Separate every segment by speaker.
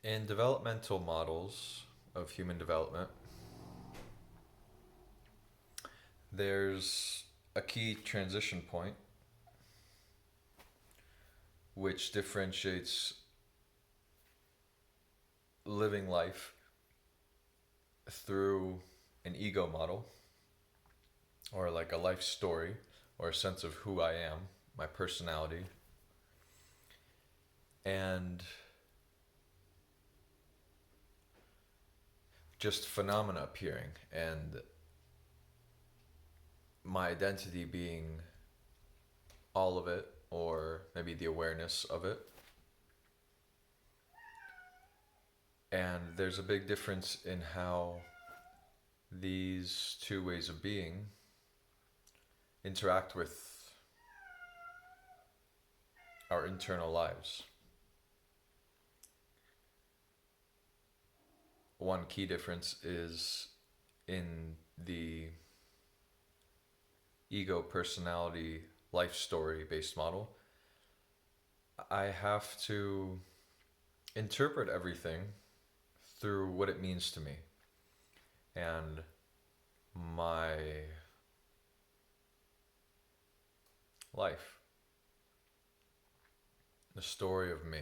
Speaker 1: In developmental models of human development, there's a key transition point which differentiates living life through an ego model or like a life story or a sense of who I am, my personality, and just phenomena appearing and my identity being all of it or maybe the awareness of it. And there's a big difference in how these two ways of being interact with our internal lives. One key difference is in the ego personality life story based model. I have to interpret everything through what it means to me and my life, the story of me.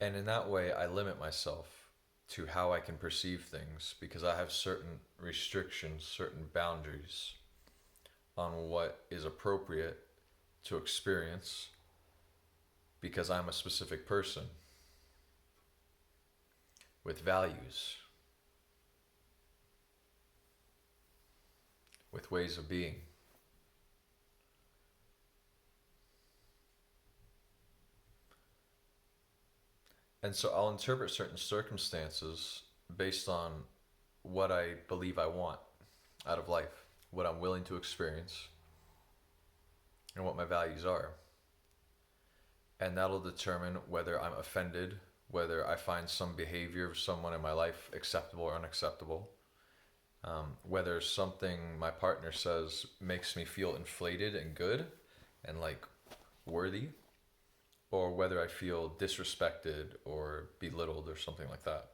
Speaker 1: And in that way, I limit myself to how I can perceive things because I have certain restrictions, certain boundaries on what is appropriate to experience because I'm a specific person with values, with ways of being. And so I'll interpret certain circumstances based on what I believe I want out of life, what I'm willing to experience, and what my values are. And that'll determine whether I'm offended, whether I find some behavior of someone in my life acceptable or unacceptable, whether something my partner says makes me feel inflated and good and like worthy, or whether I feel disrespected or belittled or something like that.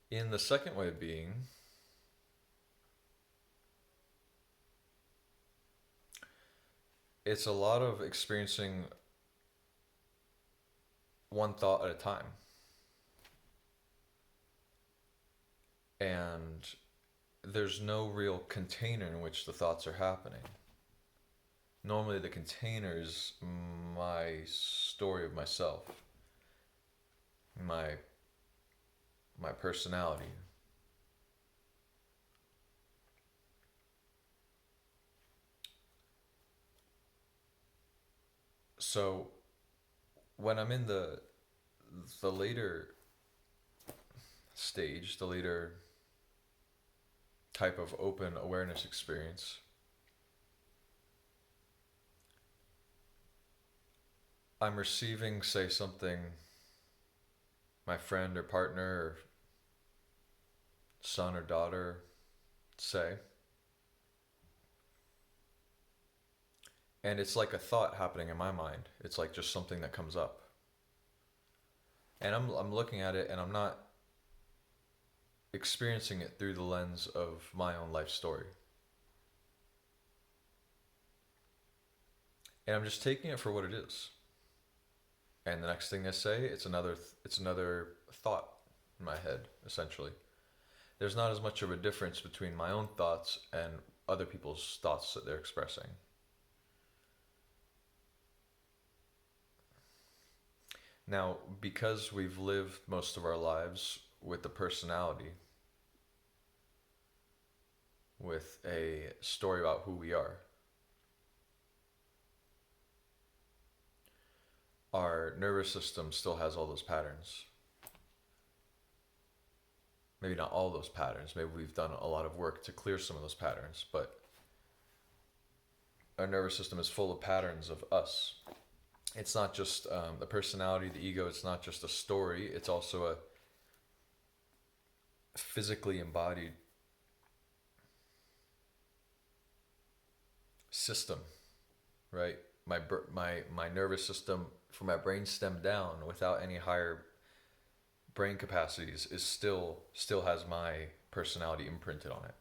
Speaker 1: In the second way of being, it's a lot of experiencing one thought at a time. And there's no real container in which the thoughts are happening. Normally, the container is my story of myself, my my personality. So when I'm in the later stage, the later type of open awareness experience, I'm receiving, say, something my friend or partner or son or daughter say, and it's like a thought happening in my mind. It's like just something that comes up. And I'm looking at it and I'm not experiencing it through the lens of my own life story. And I'm just taking it for what it is. And the next thing they say, it's another thought in my head, essentially. There's not as much of a difference between my own thoughts and other people's thoughts that they're expressing. Now, because we've lived most of our lives with a personality, with a story about who we are, our nervous system still has all those patterns. Maybe not all those patterns. Maybe we've done a lot of work to clear some of those patterns, but our nervous system is full of patterns of us. It's not just the personality, the ego, it's not just a story, it's also a physically embodied system, right? My nervous system from my brain stem down without any higher brain capacities is still has my personality imprinted on it.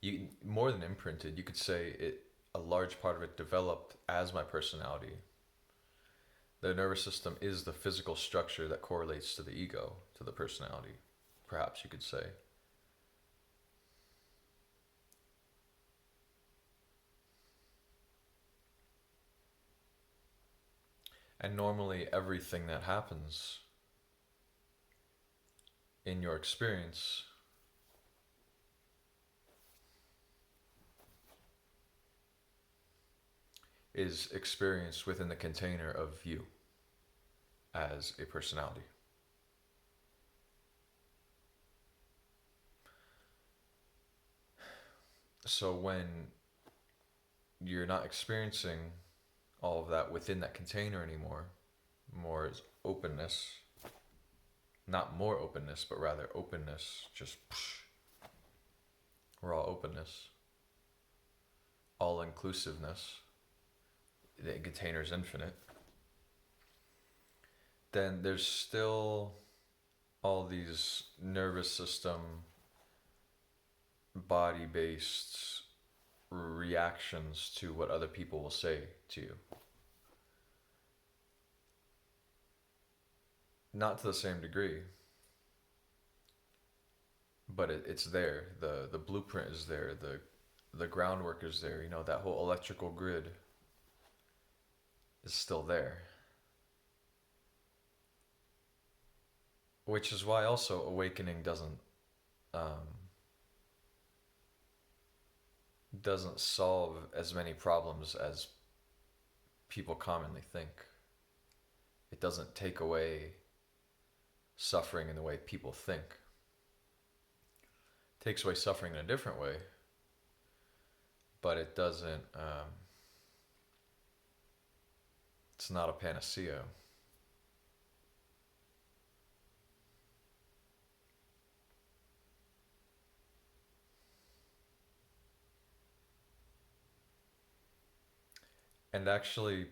Speaker 1: You more than imprinted, you could say it a large part of it developed as my personality. The nervous system is the physical structure that correlates to the ego, to the personality, perhaps you could say. And normally, everything that happens in your experience is experienced within the container of you as a personality. So when you're not experiencing all of that within that container anymore, more is openness, not more openness, but rather openness, just raw openness, all inclusiveness, the container is infinite, then there's still all these nervous system, body based reactions to what other people will say to you. Not to the same degree, but it's there. The blueprint is there. The groundwork is there. You know, that whole electrical grid is still there. Which is why also awakening um, doesn't solve as many problems as people commonly think. It doesn't take away suffering in the way people think. It takes away suffering in a different way, but it doesn't. It's not a panacea. And actually,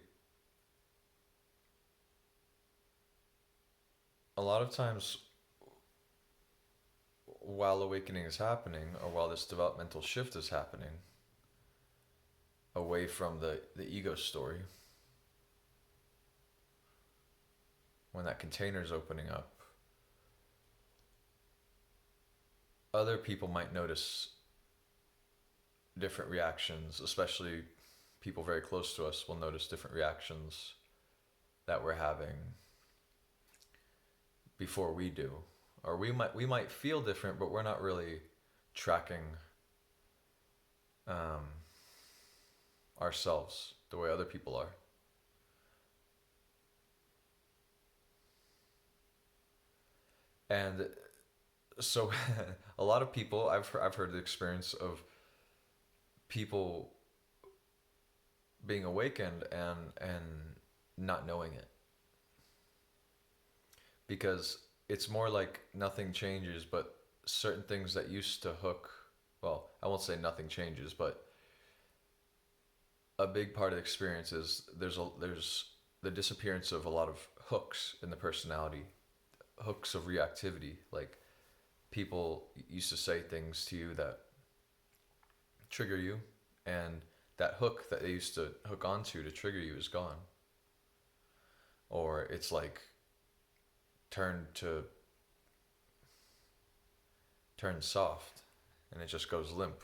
Speaker 1: a lot of times while awakening is happening, or while this developmental shift is happening, away from the ego story, when that container is opening up, other people might notice different reactions, especially people very close to us will notice different reactions that we're having before we do. Or we might feel different, but we're not really tracking um, ourselves the way other people are. And so a lot of people I've heard the experience of people being awakened and not knowing it, because it's more like nothing changes, but certain things that used to hook, well, I won't say nothing changes, but a big part of the experience is there's the disappearance of a lot of hooks in the personality, hooks of reactivity. Like people used to say things to you that trigger you, and that hook that they used to hook onto to trigger you is gone. Or it's like turned to turn soft, and it just goes limp.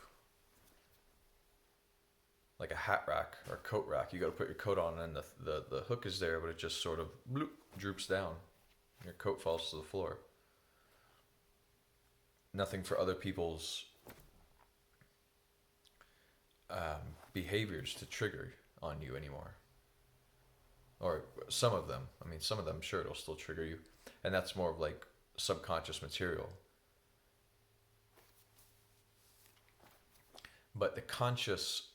Speaker 1: Like a hat rack or a coat rack. You got to put your coat on, and the hook is there, but it just sort of bloop, droops down. Your coat falls to the floor. Nothing for other people's behaviors to trigger on you anymore. Or some of them. I mean, some of them, sure, it'll still trigger you. And that's more of like subconscious material. But the conscious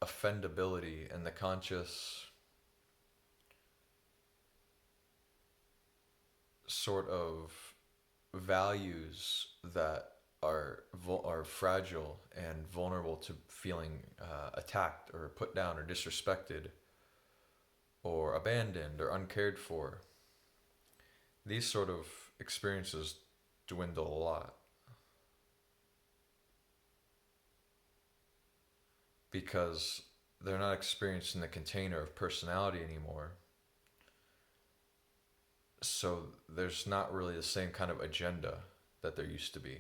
Speaker 1: offendability and the conscious sort of values that are fragile and vulnerable to feeling attacked or put down or disrespected or abandoned or uncared for. These sort of experiences dwindle a lot because they're not experienced in the container of personality anymore. So there's not really the same kind of agenda that there used to be.